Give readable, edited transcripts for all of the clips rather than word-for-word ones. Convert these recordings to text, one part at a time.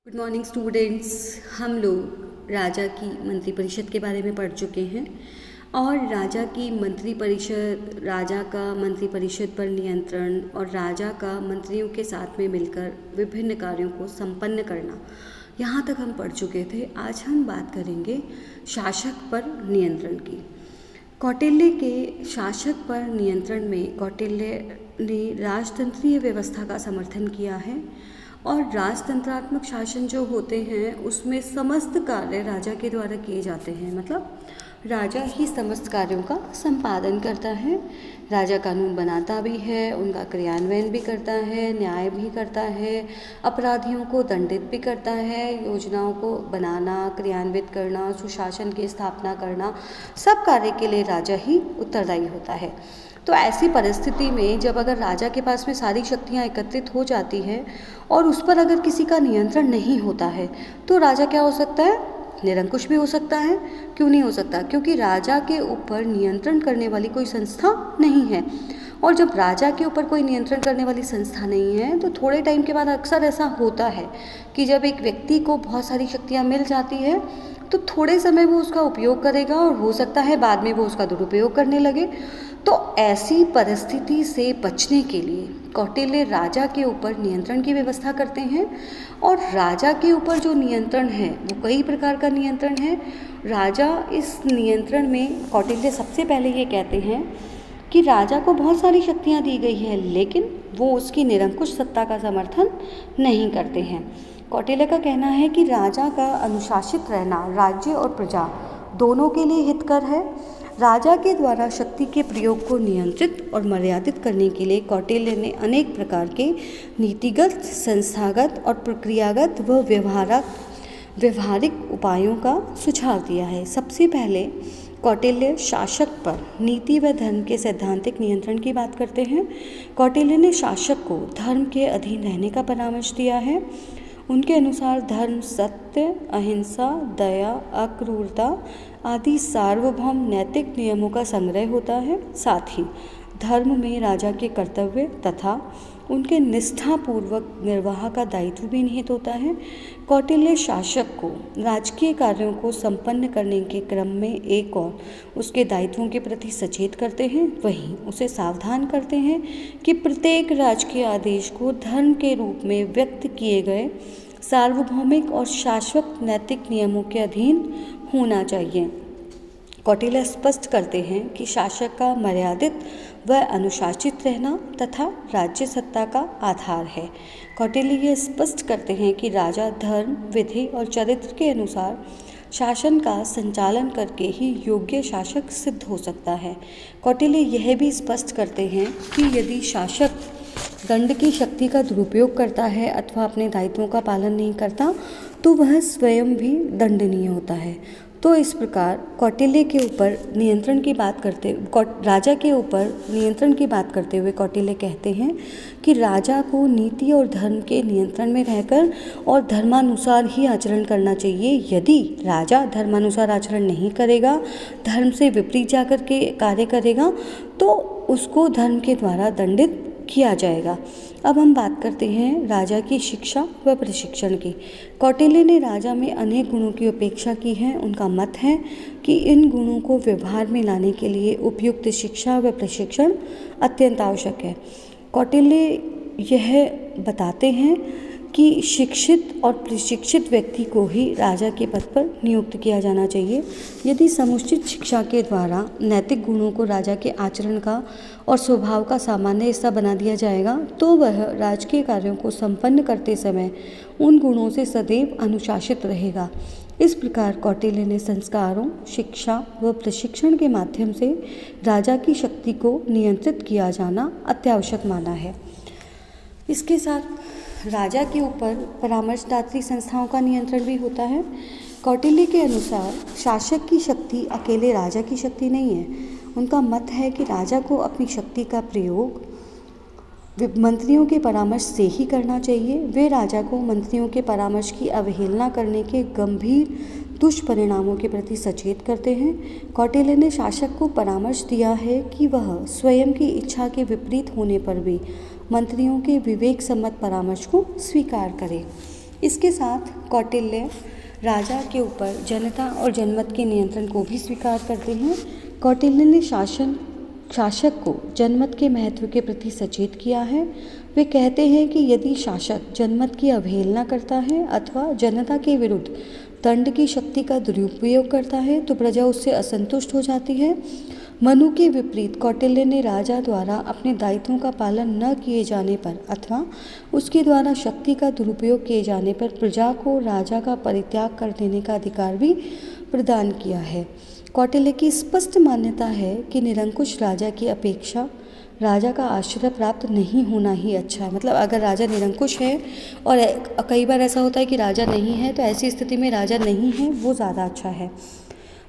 Good morning students. हम लोग राजा की मंत्रिपरिषद के बारे में पढ़ चुके हैं और राजा का मंत्रिपरिषद पर नियंत्रण और राजा का मंत्रियों के साथ में मिलकर विभिन्न कार्यों को संपन्न करना, यहाँ तक हम पढ़ चुके थे। आज हम बात करेंगे शासक पर नियंत्रण की। कौटिल्य के शासक पर नियंत्रण में कौटिल्य ने राजतंत्रीय व्यवस्था का समर्थन किया है और राजतंत्रात्मक शासन जो होते हैं उसमें समस्त कार्य राजा के द्वारा किए जाते हैं, मतलब राजा ही समस्त कार्यों का संपादन करता है। राजा कानून बनाता भी है, उनका क्रियान्वयन भी करता है, न्याय भी करता है, अपराधियों को दंडित भी करता है, योजनाओं को बनाना, क्रियान्वित करना, सुशासन की स्थापना करना, सब कार्य के लिए राजा ही उत्तरदायी होता है। तो ऐसी परिस्थिति में जब अगर राजा के पास में सारी शक्तियाँ एकत्रित हो जाती है और उस पर अगर किसी का नियंत्रण नहीं होता है तो राजा क्या हो सकता है? निरंकुश भी हो सकता है। क्यों नहीं हो सकता? क्योंकि राजा के ऊपर नियंत्रण करने वाली कोई संस्था नहीं है। और जब राजा के ऊपर कोई नियंत्रण करने वाली संस्था नहीं है तो थोड़े टाइम के बाद अक्सर ऐसा होता है कि जब एक व्यक्ति को बहुत सारी शक्तियाँ मिल जाती है तो थोड़े समय वो उसका उपयोग करेगा और हो सकता है बाद में वो उसका दुरुपयोग करने लगे। तो ऐसी परिस्थिति से बचने के लिए कौटिल्य राजा के ऊपर नियंत्रण की व्यवस्था करते हैं। और राजा के ऊपर जो नियंत्रण है वो कई प्रकार का नियंत्रण है। राजा इस नियंत्रण में कौटिल्य सबसे पहले ये कहते हैं कि राजा को बहुत सारी शक्तियाँ दी गई है लेकिन वो उसकी निरंकुश सत्ता का समर्थन नहीं करते हैं। कौटिल्य का कहना है कि राजा का अनुशासित रहना राज्य और प्रजा दोनों के लिए हितकर है। राजा के द्वारा शक्ति के प्रयोग को नियंत्रित और मर्यादित करने के लिए कौटिल्य ने अनेक प्रकार के नीतिगत, संस्थागत और प्रक्रियागत व व्यवहारिक उपायों का सुझाव दिया है। सबसे पहले कौटिल्य शासक पर नीति व धर्म के सैद्धांतिक नियंत्रण की बात करते हैं। कौटिल्य ने शासक को धर्म के अधीन रहने का परामर्श दिया है। उनके अनुसार धर्म सत्य, अहिंसा, दया, अक्रूरता आदि सार्वभौम नैतिक नियमों का संग्रह होता है। साथ ही धर्म में राजा के कर्तव्य तथा उनके निष्ठापूर्वक निर्वाह का दायित्व भी निहित होता है। कौटिल्य शासक को राजकीय कार्यों को संपन्न करने के क्रम में एक और उसके दायित्वों के प्रति सचेत करते हैं, वहीं उसे सावधान करते हैं कि प्रत्येक राजकीय आदेश को धर्म के रूप में व्यक्त किए गए सार्वभौमिक और शाश्वत नैतिक नियमों के अधीन होना चाहिए। कौटिल्य स्पष्ट करते हैं कि शासक का मर्यादित व अनुशासित रहना तथा राज्य सत्ता का आधार है। कौटिल्य ये स्पष्ट करते हैं कि राजा धर्म, विधि और चरित्र के अनुसार शासन का संचालन करके ही योग्य शासक सिद्ध हो सकता है। कौटिल्य यह भी स्पष्ट करते हैं कि यदि शासक दंड की शक्ति का दुरुपयोग करता है अथवा अपने दायित्वों का पालन नहीं करता तो वह स्वयं भी दंडनीय होता है। तो इस प्रकार कौटिल्य के ऊपर नियंत्रण की बात करते राजा के ऊपर नियंत्रण की बात करते हुए कौटिल्य कहते हैं कि राजा को नीति और धर्म के नियंत्रण में रहकर और धर्मानुसार ही आचरण करना चाहिए। यदि राजा धर्मानुसार आचरण नहीं करेगा, धर्म से विपरीत जाकर के कार्य करेगा तो उसको धर्म के द्वारा दंडित किया जाएगा। अब हम बात करते हैं राजा की शिक्षा व प्रशिक्षण की। कौटिल्य ने राजा में अनेक गुणों की उपेक्षा की है। उनका मत है कि इन गुणों को व्यवहार में लाने के लिए उपयुक्त शिक्षा व प्रशिक्षण अत्यंत आवश्यक है। कौटिल्य यह बताते हैं कि शिक्षित और प्रशिक्षित व्यक्ति को ही राजा के पद पर नियुक्त किया जाना चाहिए। यदि समुचित शिक्षा के द्वारा नैतिक गुणों को राजा के आचरण का और स्वभाव का सामान्य हिस्सा बना दिया जाएगा तो वह राजकीय कार्यों को संपन्न करते समय उन गुणों से सदैव अनुशासित रहेगा। इस प्रकार कौटिल्य ने संस्कारों, शिक्षा व प्रशिक्षण के माध्यम से राजा की शक्ति को नियंत्रित किया जाना अत्यावश्यक माना है। इसके साथ राजा के ऊपर परामर्शदात्री संस्थाओं का नियंत्रण भी होता है। कौटिल्य के अनुसार शासक की शक्ति अकेले राजा की शक्ति नहीं है। उनका मत है कि राजा को अपनी शक्ति का प्रयोग मंत्रियों के परामर्श से ही करना चाहिए। वे राजा को मंत्रियों के परामर्श की अवहेलना करने के गंभीर दुष्परिणामों के प्रति सचेत करते हैं। कौटिल्य ने शासक को परामर्श दिया है कि वह स्वयं की इच्छा के विपरीत होने पर भी मंत्रियों के विवेक सम्मत परामर्श को स्वीकार करे। इसके साथ कौटिल्य राजा के ऊपर जनता और जनमत के नियंत्रण को भी स्वीकार करते हैं। कौटिल्य ने शासक को जनमत के महत्व के प्रति सचेत किया है। वे कहते हैं कि यदि शासक जनमत की अवहेलना करता है अथवा जनता के विरुद्ध दंड की शक्ति का दुरुपयोग करता है तो प्रजा उससे असंतुष्ट हो जाती है। मनु के विपरीत कौटिल्य ने राजा द्वारा अपने दायित्वों का पालन न किए जाने पर अथवा उसके द्वारा शक्ति का दुरुपयोग किए जाने पर प्रजा को राजा का परित्याग कर देने का अधिकार भी प्रदान किया है। कौटिल्य की स्पष्ट मान्यता है कि निरंकुश राजा की अपेक्षा राजा का आश्रय प्राप्त नहीं होना ही अच्छा है। मतलब अगर राजा निरंकुश है, और कई बार ऐसा होता है कि राजा नहीं है, तो ऐसी स्थिति में राजा नहीं है वो ज़्यादा अच्छा है।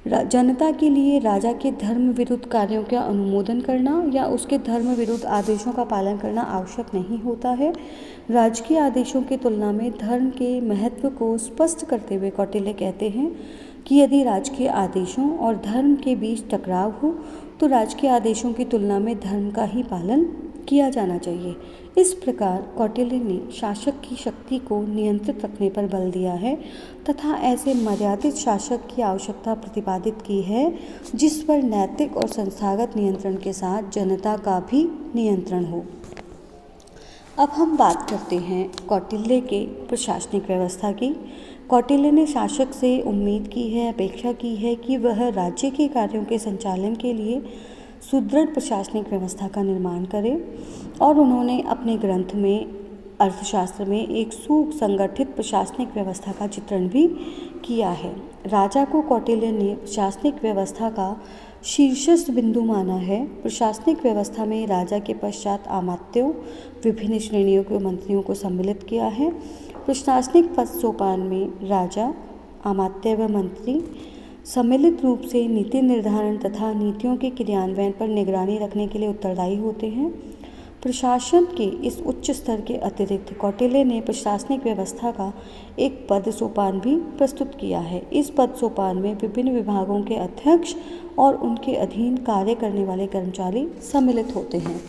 जनता के लिए राजा के धर्म विरुद्ध कार्यों का अनुमोदन करना या उसके धर्म विरुद्ध आदेशों का पालन करना आवश्यक नहीं होता है। राजकीय आदेशों की तुलना में धर्म के महत्व को स्पष्ट करते हुए कौटिल्य कहते हैं कि यदि राजकीय आदेशों और धर्म के बीच टकराव हो तो राजकीय आदेशों की तुलना में धर्म का ही पालन किया जाना चाहिए। इस प्रकार कौटिल्य ने शासक की शक्ति को नियंत्रित रखने पर बल दिया है तथा ऐसे मर्यादित शासक की आवश्यकता प्रतिपादित की है जिस पर नैतिक और संस्थागत नियंत्रण के साथ जनता का भी नियंत्रण हो। अब हम बात करते हैं कौटिल्य के प्रशासनिक व्यवस्था की। कौटिल्य ने शासक से उम्मीद की है, अपेक्षा की है कि वह राज्य के कार्यों के संचालन के लिए सुदृढ़ प्रशासनिक व्यवस्था का निर्माण करे, और उन्होंने अपने ग्रंथ में अर्थशास्त्र में एक सुसंगठित प्रशासनिक व्यवस्था का चित्रण भी किया है। राजा को कौटिल्य ने प्रशासनिक व्यवस्था का शीर्षस्थ बिंदु माना है। प्रशासनिक व्यवस्था में राजा के पश्चात अमात्यों, विभिन्न श्रेणियों के मंत्रियों को सम्मिलित किया है। प्रशासनिक पद सोपान में राजा, अमात्य व मंत्री सम्मिलित रूप से नीति निर्धारण तथा नीतियों के क्रियान्वयन पर निगरानी रखने के लिए उत्तरदायी होते हैं। प्रशासन के इस उच्च स्तर के अतिरिक्त कौटिल्य ने प्रशासनिक व्यवस्था का एक पद सोपान भी प्रस्तुत किया है। इस पद सोपान में विभिन्न विभागों के अध्यक्ष और उनके अधीन कार्य करने वाले कर्मचारी सम्मिलित होते हैं।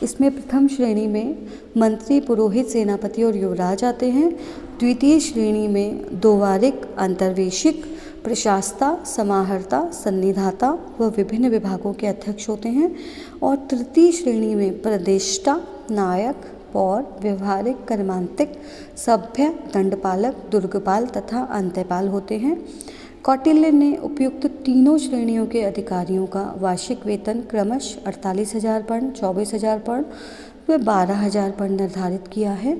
इसमें प्रथम श्रेणी में मंत्री, पुरोहित, सेनापति और युवराज आते हैं। द्वितीय श्रेणी में दोवारिक, अंतर्वेशिक, प्रशास्ता, समाहर्ता, सन्निधाता व विभिन्न विभागों के अध्यक्ष होते हैं। और तृतीय श्रेणी में प्रदेष्टा, नायक, पौर, व्यवहारिक, कर्मांतिक, सभ्य, दंडपालक, दुर्गपाल तथा अंत्यपाल होते हैं। कौटिल्य ने उपयुक्त तीनों श्रेणियों के अधिकारियों का वार्षिक वेतन क्रमशः 48,000 पर्ण, 24,000 पर्ण व 12,000 पर्ण निर्धारित किया है।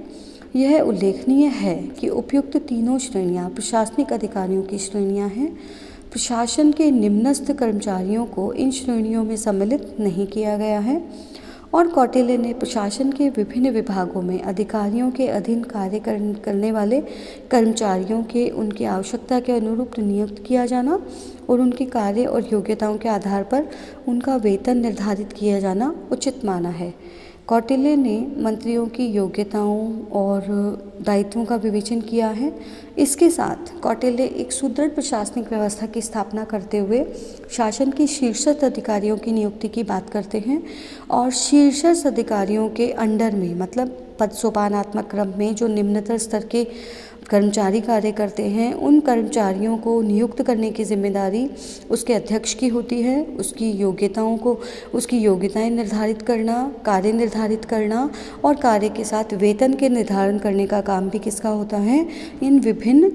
यह उल्लेखनीय है कि उपयुक्त तीनों श्रेणियां प्रशासनिक अधिकारियों की श्रेणियां हैं। प्रशासन के निम्नस्थ कर्मचारियों को इन श्रेणियों में सम्मिलित नहीं किया गया है। और कौटिल्य ने प्रशासन के विभिन्न विभागों में अधिकारियों के अधीन कार्य करने वाले कर्मचारियों के उनकी आवश्यकता के अनुरूप नियुक्त किया जाना और उनके कार्य और योग्यताओं के आधार पर उनका वेतन निर्धारित किया जाना उचित माना है। कौटिल्य ने मंत्रियों की योग्यताओं और दायित्वों का विवेचन किया है। इसके साथ कौटिल्य एक सुदृढ़ प्रशासनिक व्यवस्था की स्थापना करते हुए शासन के शीर्षस्थ अधिकारियों की नियुक्ति की बात करते हैं। और शीर्षस्थ अधिकारियों के अंडर में, मतलब पद सोपानात्मक क्रम में जो निम्नतर स्तर के कर्मचारी कार्य करते हैं, उन कर्मचारियों को नियुक्त करने की जिम्मेदारी उसके अध्यक्ष की होती है। उसकी योग्यताएं निर्धारित करना, कार्य निर्धारित करना और कार्य के साथ वेतन के निर्धारण करने का काम भी किसका होता है? इन विभिन्न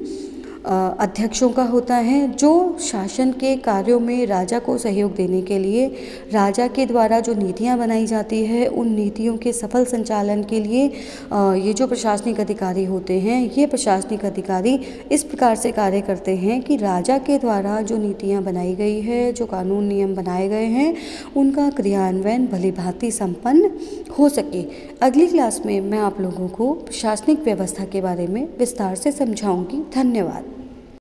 अध्यक्षों का होता है, जो शासन के कार्यों में राजा को सहयोग देने के लिए राजा के द्वारा जो नीतियां बनाई जाती है, उन नीतियों के सफल संचालन के लिए ये जो प्रशासनिक अधिकारी होते हैं, ये प्रशासनिक अधिकारी इस प्रकार से कार्य करते हैं कि राजा के द्वारा जो नीतियां बनाई गई है, जो कानून नियम बनाए गए हैं, उनका क्रियान्वयन भलीभांति संपन्न हो सके। अगली क्लास में मैं आप लोगों को प्रशासनिक व्यवस्था के बारे में विस्तार से समझाऊंगी। धन्यवाद।